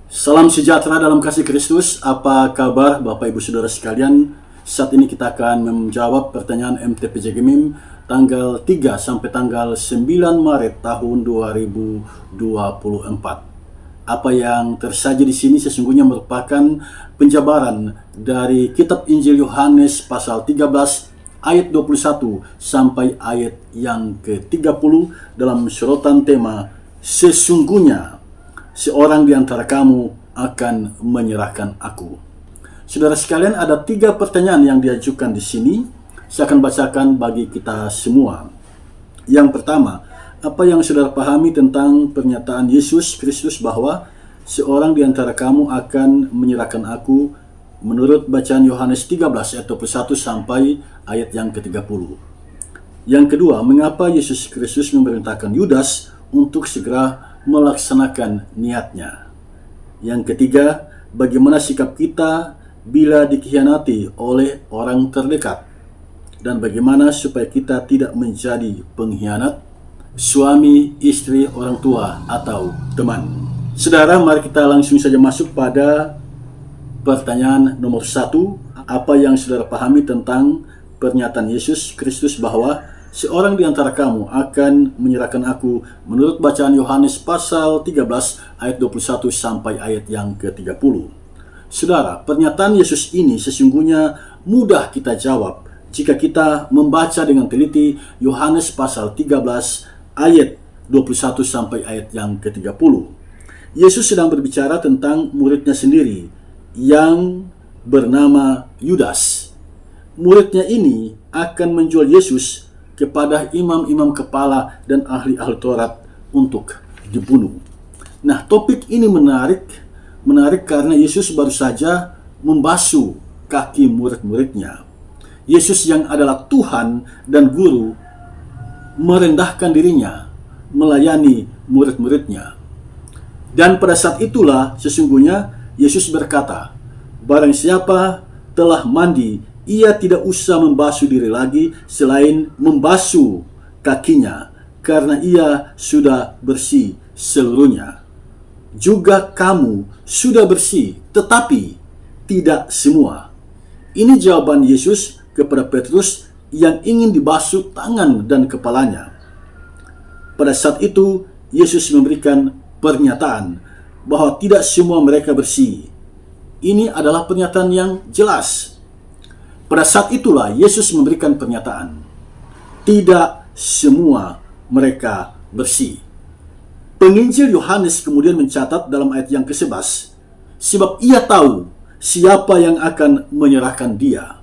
Salam sejahtera dalam kasih Kristus. Apa kabar Bapak Ibu Saudara sekalian? Saat ini kita akan menjawab pertanyaan MTPJ Gemim tanggal 3 sampai tanggal 9 Maret tahun 2024. Apa yang tersaji di sini sesungguhnya merupakan penjabaran dari kitab Injil Yohanes pasal 13 ayat 21 sampai ayat yang ke-30 dalam sorotan tema sesungguhnya seorang di antara kamu akan menyerahkan aku. Saudara sekalian, ada 3 pertanyaan yang diajukan di sini. Saya akan bacakan bagi kita semua. Yang pertama, apa yang saudara pahami tentang pernyataan Yesus Kristus bahwa seorang di antara kamu akan menyerahkan aku, menurut bacaan Yohanes 13 ayat 21 sampai ayat yang ke-30. Yang kedua, mengapa Yesus Kristus memerintahkan Yudas untuk segera melaksanakan niatnya. Yang ketiga, bagaimana sikap kita bila dikhianati oleh orang terdekat, dan bagaimana supaya kita tidak menjadi pengkhianat, suami, istri, orang tua, atau teman. Saudara, mari kita langsung saja masuk pada pertanyaan nomor 1. Apa yang saudara pahami tentang pernyataan Yesus Kristus bahwa seorang di antara kamu akan menyerahkan aku, menurut bacaan Yohanes pasal 13 ayat 21 sampai ayat yang ke-30. Saudara, pernyataan Yesus ini sesungguhnya mudah kita jawab jika kita membaca dengan teliti Yohanes pasal 13 ayat 21 sampai ayat yang ke-30. Yesus sedang berbicara tentang muridnya sendiri yang bernama Yudas. Muridnya ini akan menjual Yesus kepada imam-imam kepala dan ahli-ahli Taurat untuk dibunuh. Nah, topik ini menarik karena Yesus baru saja membasuh kaki murid-muridnya. Yesus yang adalah Tuhan dan Guru merendahkan dirinya melayani murid-muridnya. Dan pada saat itulah sesungguhnya Yesus berkata, barang siapa telah mandi, ia tidak usah membasuh diri lagi selain membasuh kakinya, karena ia sudah bersih seluruhnya. Juga kamu sudah bersih, tetapi tidak semua. Ini jawaban Yesus kepada Petrus yang ingin dibasuh tangan dan kepalanya. Pada saat itu, Yesus memberikan pernyataan bahwa tidak semua mereka bersih. Ini adalah pernyataan yang jelas. Pada saat itulah Yesus memberikan pernyataan, tidak semua mereka bersih. Penginjil Yohanes kemudian mencatat dalam ayat yang ke-11, sebab ia tahu siapa yang akan menyerahkan dia.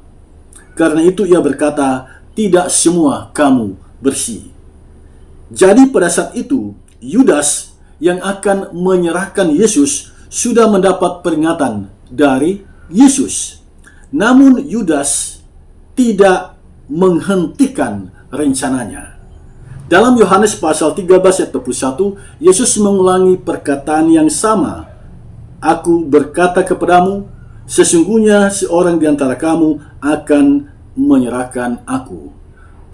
Karena itu ia berkata, tidak semua kamu bersih. Jadi pada saat itu, Yudas yang akan menyerahkan Yesus sudah mendapat peringatan dari Yesus. Namun Yudas tidak menghentikan rencananya. Dalam Yohanes pasal 13 ayat 21, Yesus mengulangi perkataan yang sama. Aku berkata kepadamu, sesungguhnya seorang di antara kamu akan menyerahkan aku.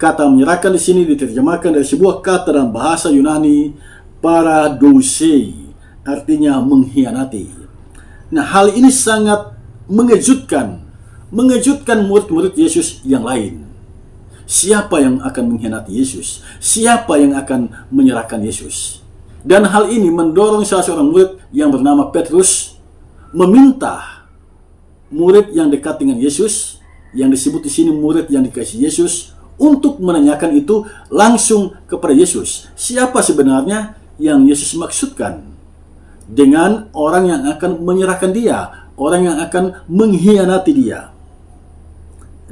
Kata menyerahkan di sini diterjemahkan dari sebuah kata dalam bahasa Yunani, paradosei, artinya mengkhianati. Nah, hal ini sangat mengejutkan murid-murid Yesus yang lain. Siapa yang akan mengkhianati Yesus? Siapa yang akan menyerahkan Yesus? Dan hal ini mendorong salah seorang murid yang bernama Petrus meminta murid yang dekat dengan Yesus, yang disebut di sini murid yang dikasihi Yesus, untuk menanyakan itu langsung kepada Yesus. Siapa sebenarnya yang Yesus maksudkan dengan orang yang akan menyerahkan dia, orang yang akan mengkhianati dia?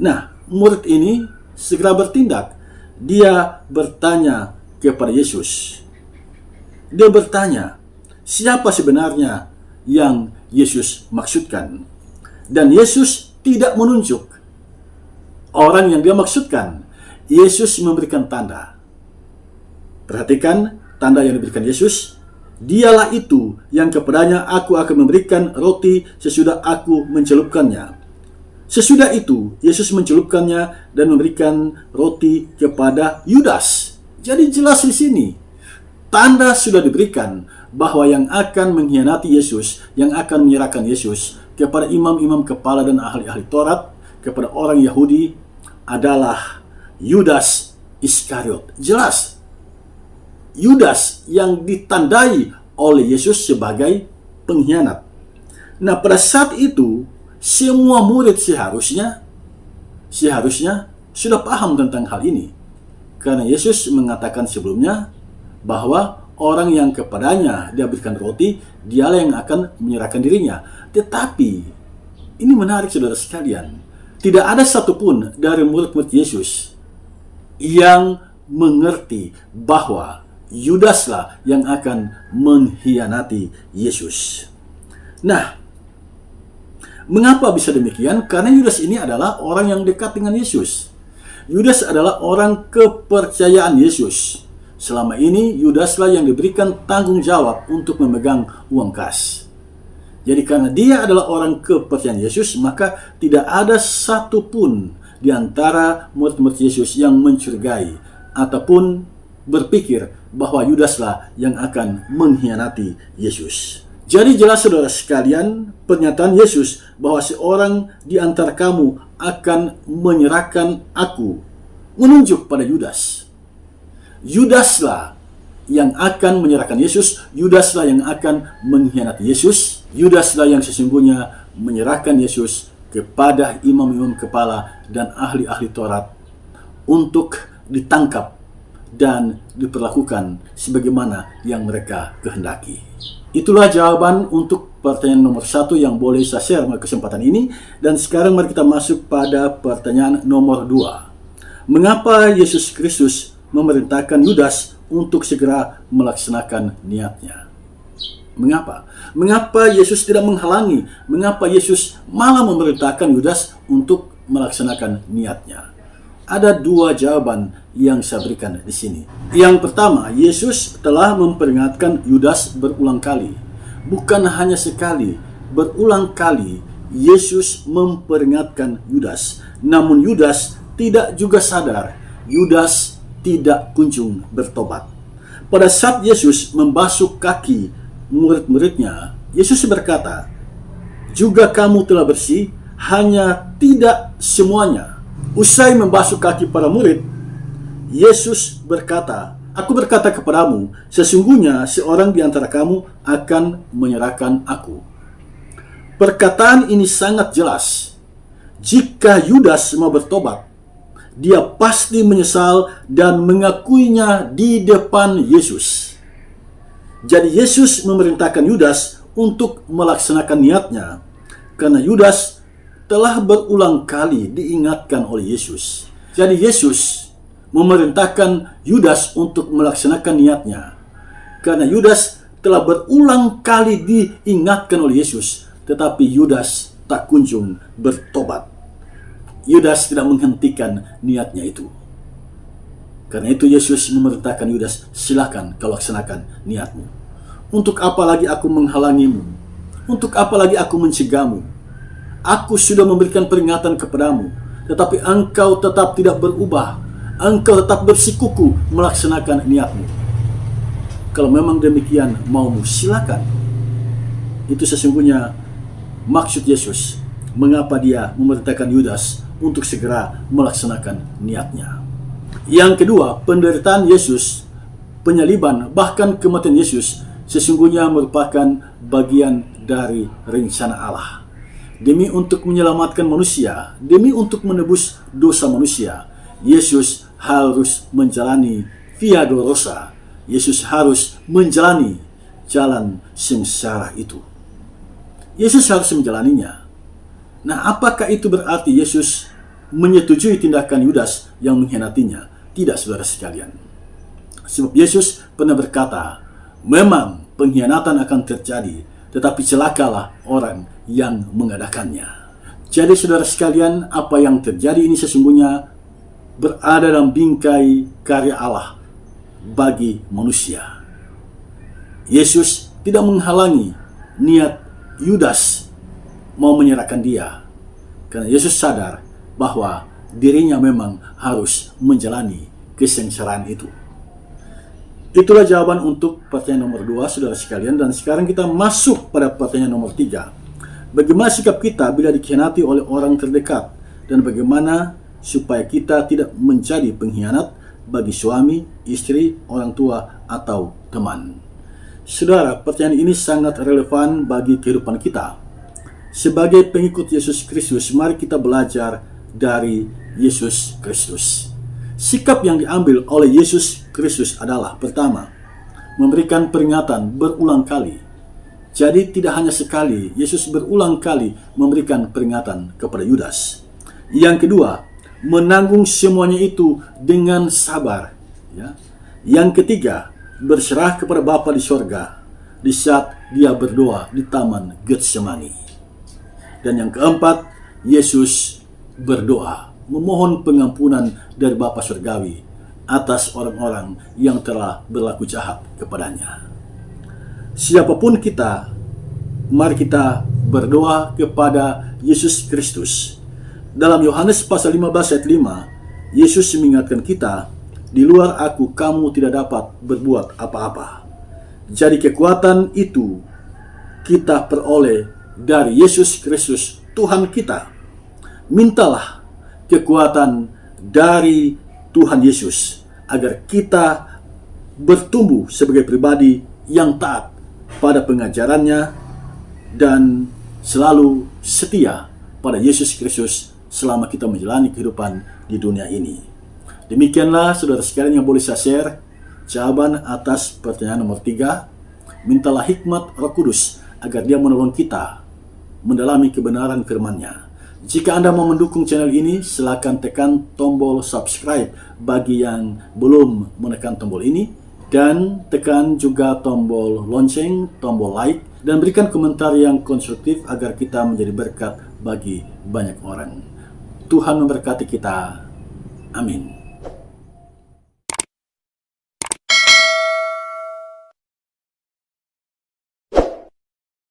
Nah, murid ini segera bertindak. Dia bertanya kepada Yesus. Dia bertanya, siapa sebenarnya yang Yesus maksudkan? Dan Yesus tidak menunjuk orang yang dia maksudkan. Yesus memberikan tanda. Perhatikan tanda yang diberikan Yesus. Dialah itu yang kepadanya aku akan memberikan roti sesudah aku mencelupkannya. Sesudah itu, Yesus mencelupkannya dan memberikan roti kepada Yudas. Jadi jelas di sini, tanda sudah diberikan bahwa yang akan mengkhianati Yesus, yang akan menyerahkan Yesus kepada imam-imam kepala dan ahli-ahli Taurat, kepada orang Yahudi adalah Yudas Iskariot. Jelas, Yudas yang ditandai oleh Yesus sebagai pengkhianat. Nah, pada saat itu semua murid seharusnya sudah paham tentang hal ini. Karena Yesus mengatakan sebelumnya bahwa orang yang kepadanya dia berikan roti, dialah yang akan menyerahkan dirinya. Tetapi ini menarik saudara sekalian. Tidak ada satupun dari murid-murid Yesus yang mengerti bahwa Yudaslah yang akan mengkhianati Yesus. Nah, mengapa bisa demikian? Karena Yudas ini adalah orang yang dekat dengan Yesus. Yudas adalah orang kepercayaan Yesus. Selama ini Yudaslah yang diberikan tanggung jawab untuk memegang uang kas. Jadi karena dia adalah orang kepercayaan Yesus, maka tidak ada satupun di antara murid-murid Yesus yang mencurigai ataupun berpikir bahwa Yudaslah yang akan mengkhianati Yesus. Jadi jelas saudara sekalian, pernyataan Yesus bahwa seorang di antara kamu akan menyerahkan aku menunjuk pada Yudas. Yudaslah yang akan menyerahkan Yesus, Yudaslah yang akan mengkhianati Yesus, Yudaslah yang sesungguhnya menyerahkan Yesus kepada imam-imam kepala dan ahli-ahli Taurat untuk ditangkap dan diperlakukan sebagaimana yang mereka kehendaki. Itulah jawaban untuk pertanyaan nomor 1 yang boleh saya share pada kesempatan ini. Dan sekarang mari kita masuk pada pertanyaan nomor 2. Mengapa Yesus Kristus memerintahkan Yudas untuk segera melaksanakan niatnya? Mengapa? Mengapa Yesus tidak menghalangi? Mengapa Yesus malah memerintahkan Yudas untuk melaksanakan niatnya? Ada 2 jawaban yang saya berikan di sini. Yang pertama, Yesus telah memperingatkan Yudas berulang kali. Bukan hanya sekali, berulang kali Yesus memperingatkan Yudas. Namun Yudas tidak juga sadar. Yudas tidak kunjung bertobat. Pada saat Yesus membasuh kaki murid-muridnya, Yesus berkata, "Juga kamu telah bersih, hanya tidak semuanya." Usai membasuh kaki para murid, Yesus berkata, "Aku berkata kepadamu, sesungguhnya seorang di antara kamu akan menyerahkan aku." Perkataan ini sangat jelas. Jika Yudas mau bertobat, dia pasti menyesal dan mengakuinya di depan Yesus. Jadi Yesus memerintahkan Yudas untuk melaksanakan niatnya karena Yudas telah berulang kali diingatkan oleh Yesus. Jadi Yesus memerintahkan Yudas untuk melaksanakan niatnya karena Yudas telah berulang kali diingatkan oleh Yesus, tetapi Yudas tak kunjung bertobat. Yudas tidak menghentikan niatnya itu. Karena itu Yesus memerintahkan Yudas, "Silakan kau laksanakan niatmu. Untuk apa lagi aku menghalangimu? Untuk apa lagi aku mencegahmu? Aku sudah memberikan peringatan kepadamu, tetapi engkau tetap tidak berubah. Engkau tetap bersikuku melaksanakan niatmu. Kalau memang demikian maumu, silakan." Itu sesungguhnya maksud Yesus. Mengapa dia memerintahkan Yudas untuk segera melaksanakan niatnya. Yang kedua, penderitaan Yesus, penyaliban, bahkan kematian Yesus sesungguhnya merupakan bagian dari rencana Allah. Demi untuk menyelamatkan manusia, demi untuk menebus dosa manusia, Yesus harus menjalani via dolorosa. Yesus harus menjalani jalan sengsara itu. Yesus harus menjalaninya. Nah, apakah itu berarti Yesus menyetujui tindakan Yudas yang mengkhianatinya? Tidak, saudara sekalian. Sebab Yesus pernah berkata, memang pengkhianatan akan terjadi, tetapi celakalah orang yang mengadakannya. Jadi saudara sekalian, apa yang terjadi ini sesungguhnya berada dalam bingkai karya Allah bagi manusia. Yesus tidak menghalangi niat Yudas mau menyerahkan dia, karena Yesus sadar bahwa dirinya memang harus menjalani kesengsaraan itu. Itulah jawaban untuk pertanyaan nomor 2, saudara sekalian. Dan sekarang kita masuk pada pertanyaan nomor 3. Bagaimana sikap kita bila dikhianati oleh orang terdekat? Dan bagaimana supaya kita tidak menjadi pengkhianat bagi suami, istri, orang tua, atau teman? Saudara, pertanyaan ini sangat relevan bagi kehidupan kita. Sebagai pengikut Yesus Kristus, mari kita belajar dari Yesus Kristus. Sikap yang diambil oleh Yesus Kristus adalah, pertama, memberikan peringatan berulang kali. Jadi tidak hanya sekali, Yesus berulang kali memberikan peringatan kepada Yudas. Yang kedua, menanggung semuanya itu dengan sabar. Ya. Yang ketiga, berserah kepada Bapa di sorga di saat dia berdoa di Taman Getsemani. Dan yang keempat, Yesus berdoa memohon pengampunan dari Bapa Surgawi atas orang-orang yang telah berlaku jahat kepadanya. Siapapun kita, mari kita berdoa kepada Yesus Kristus. Dalam Yohanes pasal 15 ayat 5, Yesus mengingatkan kita, di luar aku kamu tidak dapat berbuat apa-apa. Jadi kekuatan itu kita peroleh dari Yesus Kristus Tuhan kita. Mintalah kekuatan dari Tuhan Yesus agar kita bertumbuh sebagai pribadi yang taat pada pengajarannya dan selalu setia pada Yesus Kristus selama kita menjalani kehidupan di dunia ini. Demikianlah saudara sekalian yang boleh saya share jawaban atas pertanyaan nomor 3. Mintalah hikmat Roh Kudus agar dia menolong kita mendalami kebenaran firman-Nya. Jika Anda mau mendukung channel ini, silakan tekan tombol subscribe bagi yang belum menekan tombol ini, dan tekan juga tombol lonceng, tombol like, dan berikan komentar yang konstruktif agar kita menjadi berkat bagi banyak orang. Tuhan memberkati kita. Amin.